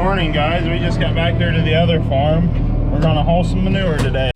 morning, guys. We just got back there to the other farm. We're gonna haul some manure today.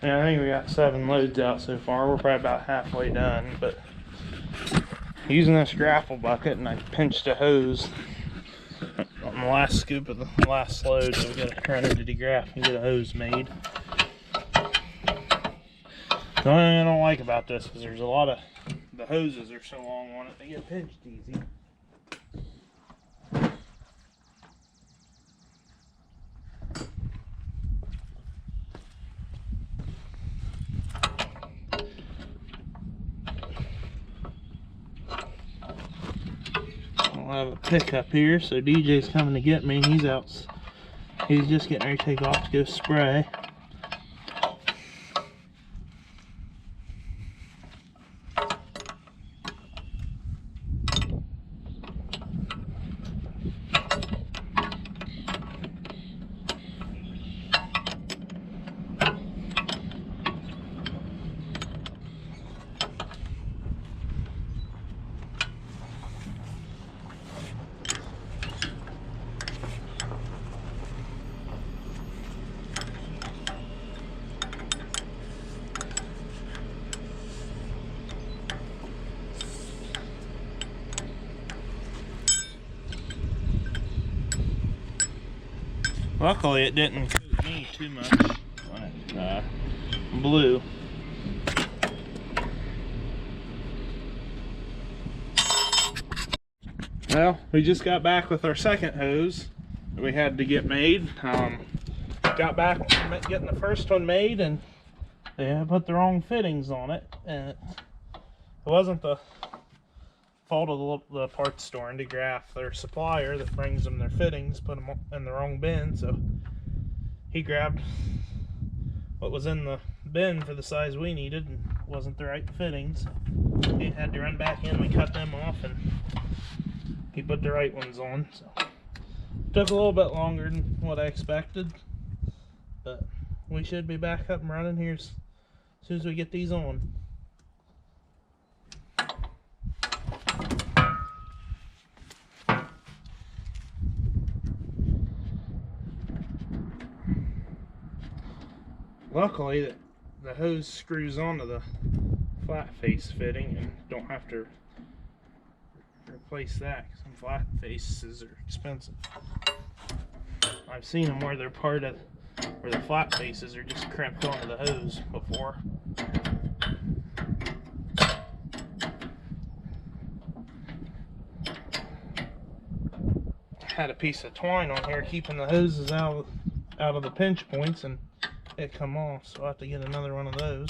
Yeah, I think we got 7 loads out so far. We're probably about halfway done, but using this grapple bucket, and I pinched a hose on the last scoop of the last load, so we gotta run into the graph and get a hose made. The only thing I don't like about this is there's a lot of, the hoses are so long on it, they get pinched easy. I have a pickup here, so DJ's coming to get me. He's out. He's just getting ready to take off to go spray. Luckily it didn't coat me too much like blue. Well, we just got back with our second hose that we had to get made. Got back getting the first one made, and they put the wrong fittings on it, and it wasn't the fault of the parts store in DeGraff. Their supplier that brings them their fittings put them in the wrong bin, so he grabbed what was in the bin for the size we needed and wasn't the right fittings. He had to run back in. We cut them off and he put the right ones on. So took a little bit longer than what I expected, but we should be back up and running here as soon as we get these on. Luckily, the hose screws onto the flat face fitting and don't have to replace that, because some flat faces are expensive. I've seen them where they're part of, where the flat faces are just crimped onto the hose before. Had a piece of twine on here keeping the hoses out of the pinch points, and it come off, so I have to get another one of those.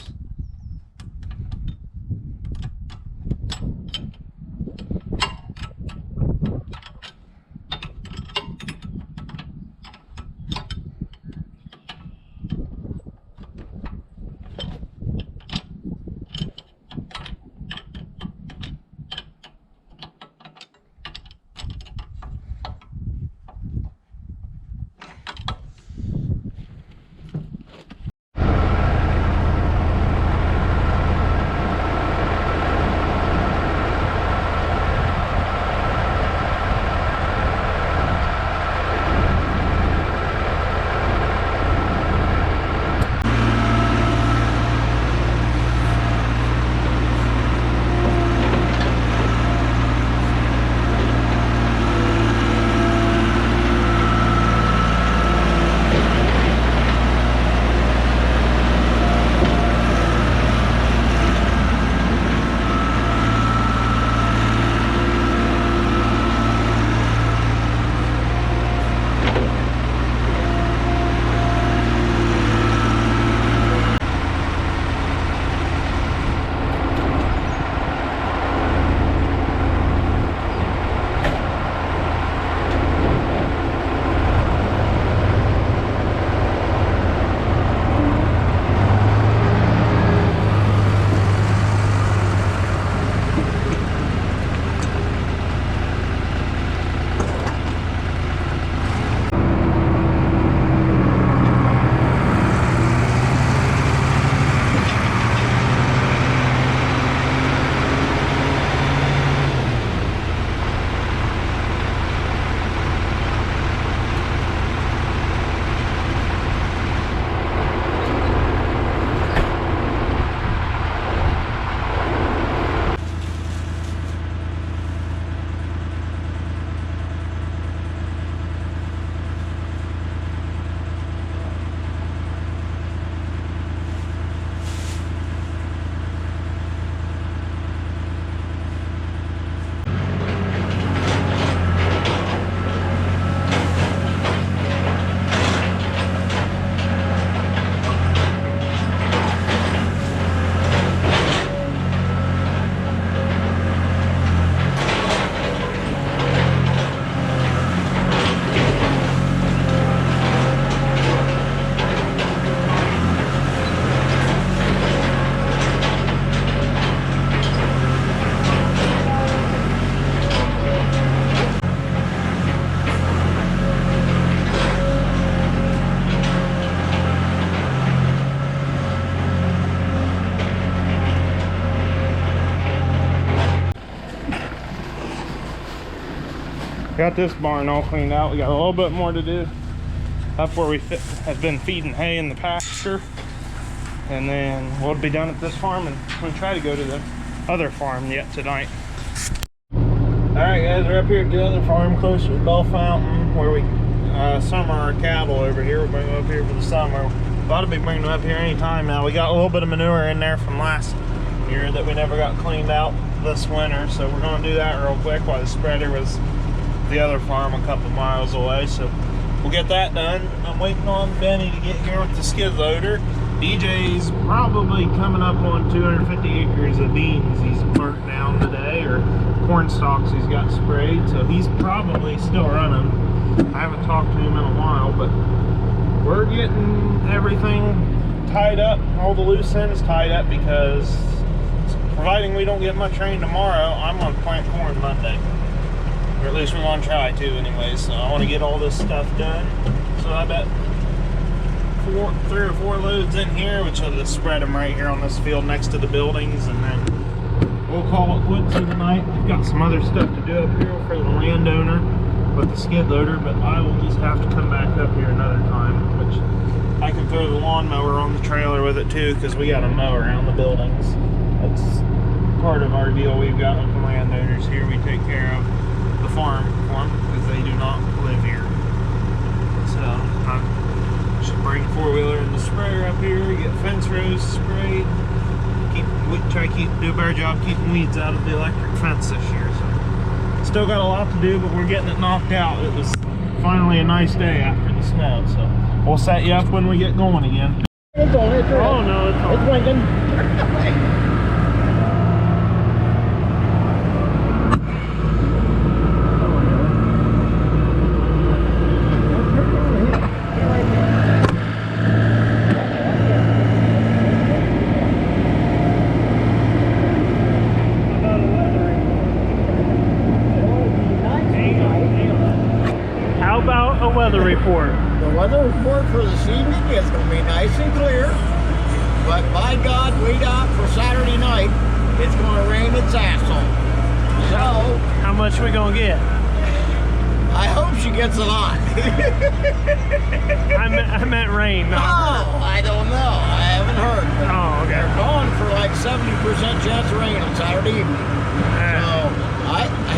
Got this barn all cleaned out. We got a little bit more to do up where we have been feeding hay in the pasture, and then we'll be done at this farm, and we'll try to go to the other farm yet tonight. Alright guys, we're up here at the other farm closer to Bell Fountain, where we summer our cattle over here. We'll bring them up here for the summer. Ought to be bringing them up here anytime now. We got a little bit of manure in there from last manure that we never got cleaned out this winter. So we're gonna do that real quick while the spreader was the other farm a couple miles away. So we'll get that done. I'm waiting on Benny to get here with the skid loader. DJ's probably coming up on 250 acres of beans he's burnt down today, or corn stalks he's got sprayed, so he's probably still running. I haven't talked to him in a while, but we're getting everything tied up, all the loose ends tied up, because providing we don't get much rain tomorrow, I'm gonna plant corn Monday. Or at least we want to try to anyway, so I want to get all this stuff done. So I bet 3 or 4 loads in here, which will just spread them right here on this field next to the buildings, and then we'll call it quits for the night. We've got some other stuff to do up here for the landowner with the skid loader, but I will just have to come back up here another time, which I can throw the lawnmower on the trailer with it too, because we got to mow around the buildings. That's part of our deal we've got with the landowners here. We take care of the farm for them because they do not live here. So I should bring 4-wheeler and the sprayer up here, get fence rows sprayed, do a better job keeping weeds out of the electric fence this year. So still got a lot to do, but we're getting it knocked out. It was finally a nice day after the snow, so we'll set you up when we get going again. It's on, it's on. Oh no, it's on. It's blinking. Weather report. The weather report for this evening is going to be nice and clear, but by God, wait out for Saturday night. It's going to rain its ass off. So, how much we gonna get? I hope she gets a lot. I meant rain. Oh, I don't know. I haven't heard. Oh, okay. They're calling for like 70% chance of rain on Saturday evening. So,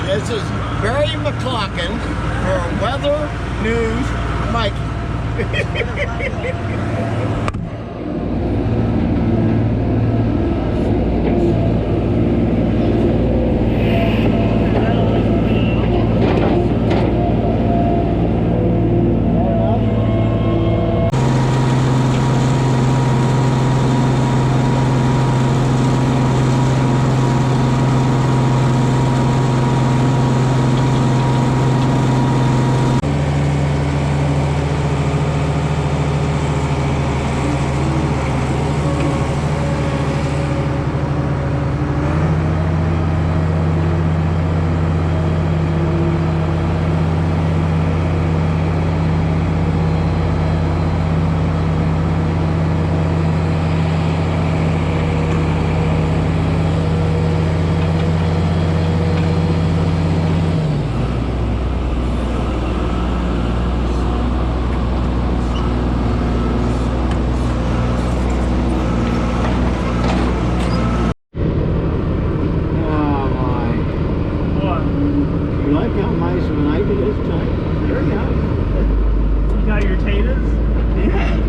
this is Barry McClockin for Weather News Mikey.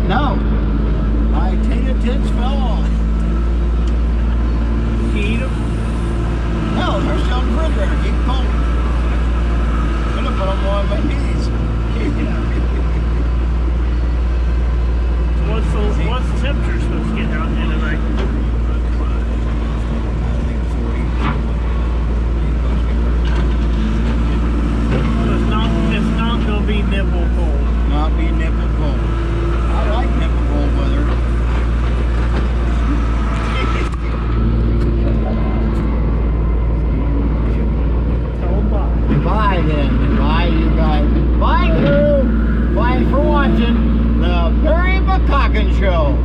No. My tater tits fell off. Can you eat them? No, they're still in the refrigerator. Keep them cold. I'm gonna put them on my knees. What's the temperature supposed to get out there tonight? It's not gonna be nipple cold. Not be nipple cold. I like nipple cold weather. Bye then. Bye you guys. Bye crew. Bye for watching the Barry McClockin Show.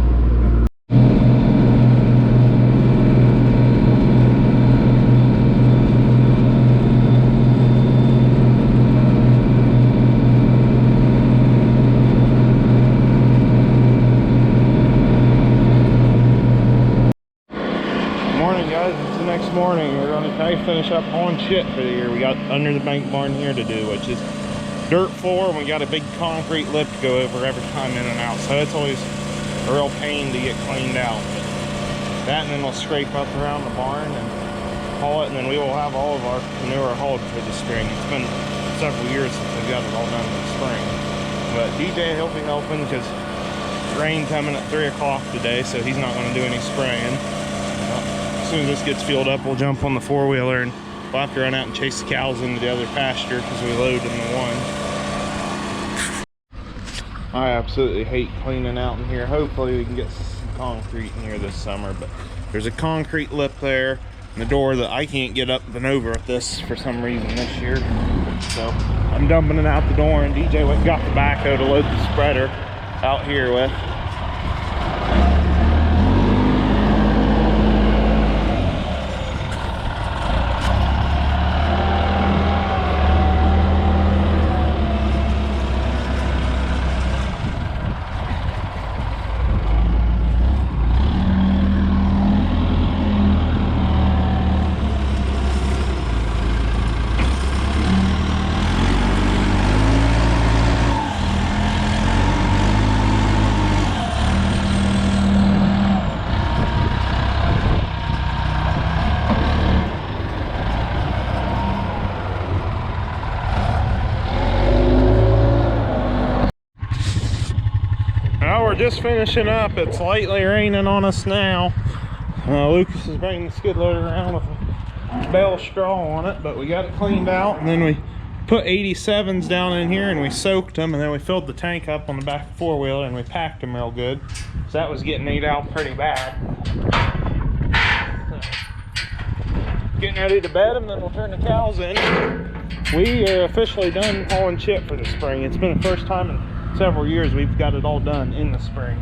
Morning, we're going to try to finish up hauling shit for the year. We got under the bank barn here to do, which is dirt floor, and we got a big concrete lip to go over every time in and out, so it's always a real pain to get cleaned out. That, and then we'll scrape up around the barn and haul it, and then we will have all of our manure hauled for the spring. It's been several years since we got it all done in the spring. But DJ, he'll be helping because rain coming at 3 o'clock today, so he's not going to do any spraying. As soon as this gets filled up, we'll jump on the four-wheeler and we'll have to run out and chase the cows into the other pasture because we load in the one. I absolutely hate cleaning out in here. Hopefully we can get some concrete in here this summer, but there's a concrete lip there and the door that I can't get up and over with this for some reason this year. So I'm dumping it out the door, and DJ went and got the backhoe to load the spreader out here with. Just finishing up. It's lightly raining on us now. Lucas is bringing the skid loader around with a bale of straw on it, but we got it cleaned out, and then we put 87s down in here and we soaked them, and then we filled the tank up on the back of the four-wheeler and we packed them real good. So that was getting ate out pretty bad. So, getting ready to bed them, then we'll turn the cows in. We are officially done hauling chip for the spring. It's been the first time in several years we've got it all done in the spring.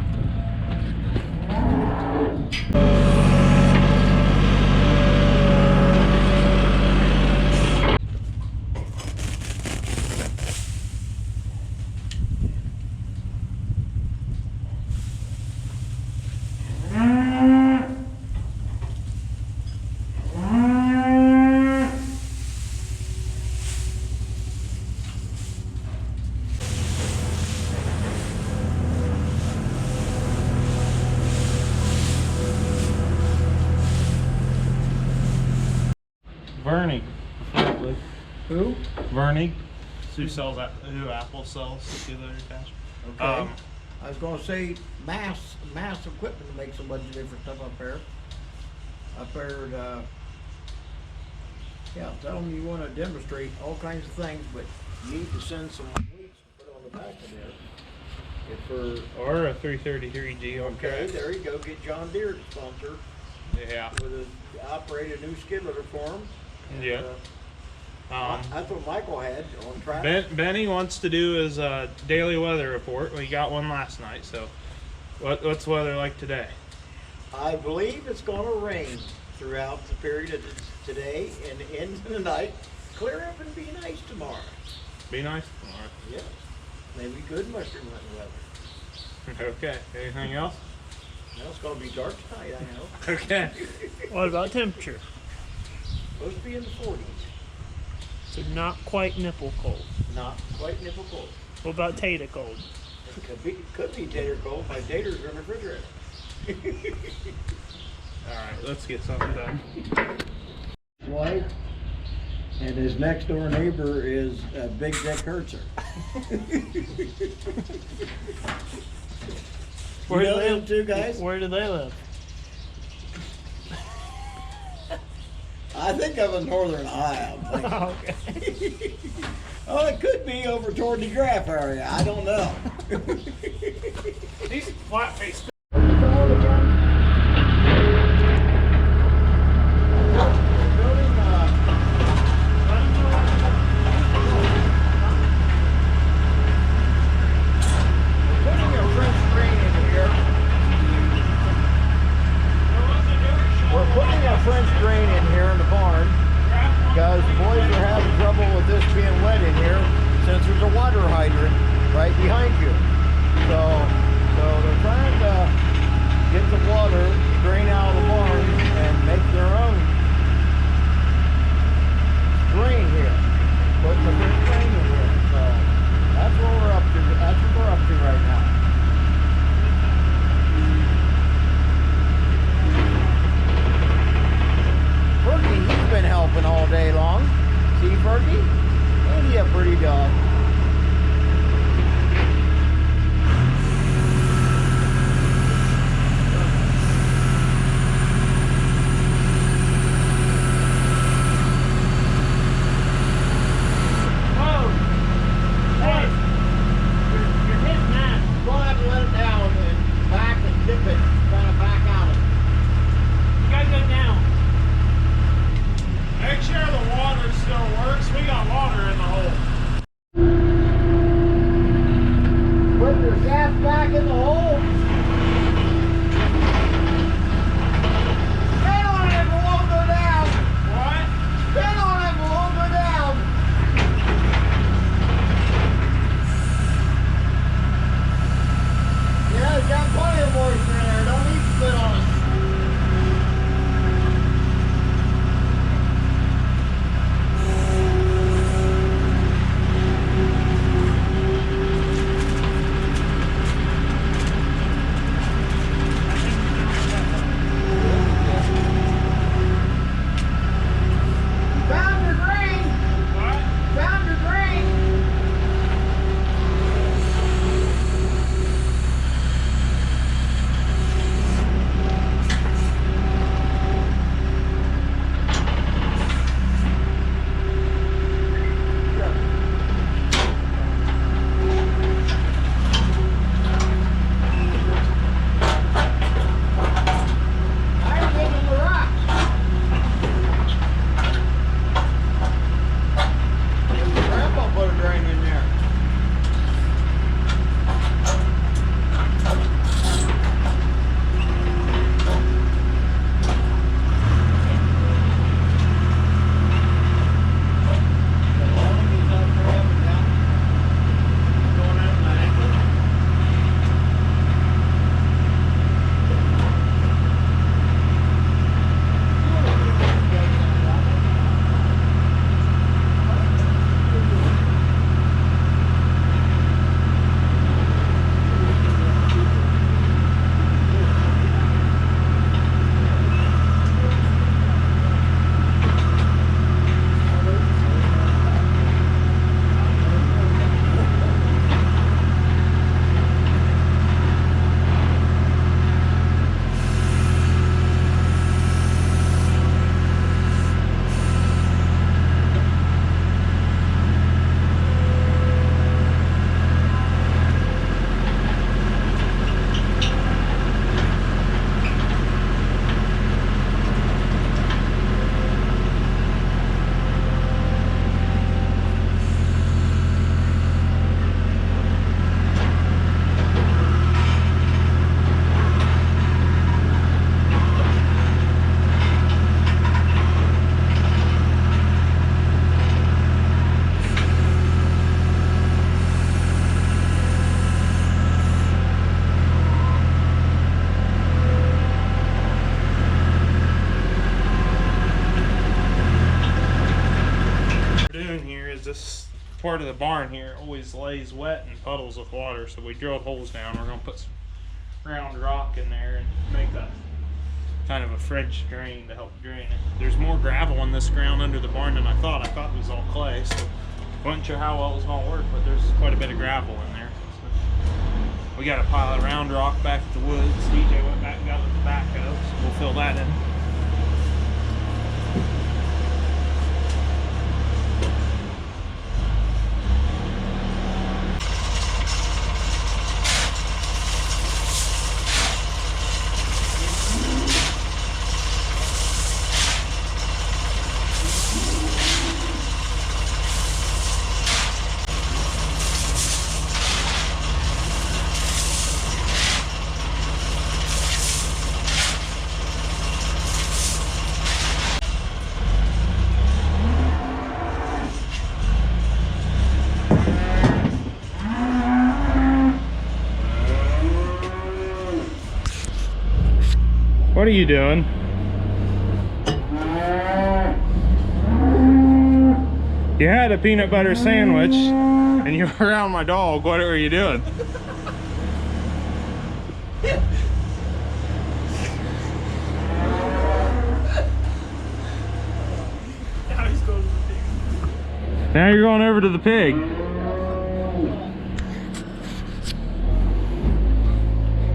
Vernie, probably. Who? Vernie, who sells that? Who Apple sells skid loader attachment. Okay. I was going to say mass equipment makes a bunch of different stuff up there. I've heard, yeah, tell them you want to demonstrate all kinds of things, but you need to send some weights to put on the back of there. Or a 333G. Okay, there you go. Get John Deere to sponsor. Yeah. Operate a new skid loader for him. Yeah. That's what Michael had on track. Benny wants to do his daily weather report. We got one last night. So, what's the weather like today? I believe it's going to rain throughout the period of today and into the night. Clear up and be nice tomorrow. Be nice tomorrow. Yeah. Maybe good mushroom hunting weather. Okay. Anything else? No, it's going to be dark tonight, I know. Okay. What about temperature? Supposed to be in the 40s. So not quite nipple cold. Not quite nipple cold. What about tater cold? It could be tater cold. My taters are in the refrigerator. Alright, let's get something done. Wife and his next door neighbor is Big Dick Hertzer. Where do you know they them two guys? Where do they live? I think of a northern Ohio. Oh, okay. Oh, it could be over toward the Graff area. I don't know. These flat face. French drain in here in the barn because the boys are having trouble with this being wet in here since there's a water hydrant right behind you. So they're trying to get the water drain out of the barn and make their own drain here. Putting the French drain in here. So that's what we're up to. That's what we're up to right now. Fergie? Ain't he a pretty dog? This part of the barn here always lays wet and puddles with water, so we drilled holes down. We're gonna put some round rock in there and make that kind of a French drain to help drain it. There's more gravel in this ground under the barn than I thought. I thought it was all clay, so I wasn't sure how well it was gonna work, but there's quite a bit of gravel in there. So we got a pile of round rock back at the woods. DJ went back and got the backhoe, so we'll fill that in. What are you doing? You had a peanut butter sandwich and you were around my dog. What were you doing? Now he's going to the pig. Now you're going over to the pig.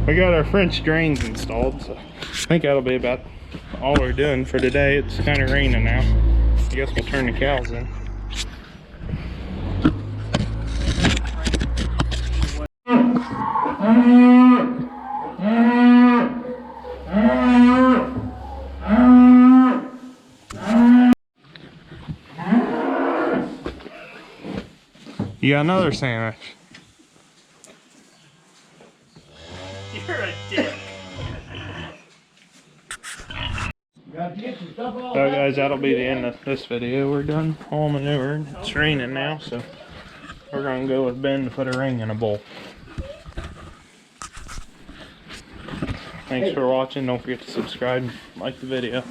We got our French drains installed, so I think that'll be about all we're doing for today. It's kind of raining now. I guess we'll turn the cows in. You got another sandwich. You're a dick. So guys, that'll be the end of this video. We're done all manure. It's raining now, so we're gonna go with Ben to put a ring in a bowl. Thanks for watching. Don't forget to subscribe and like the video.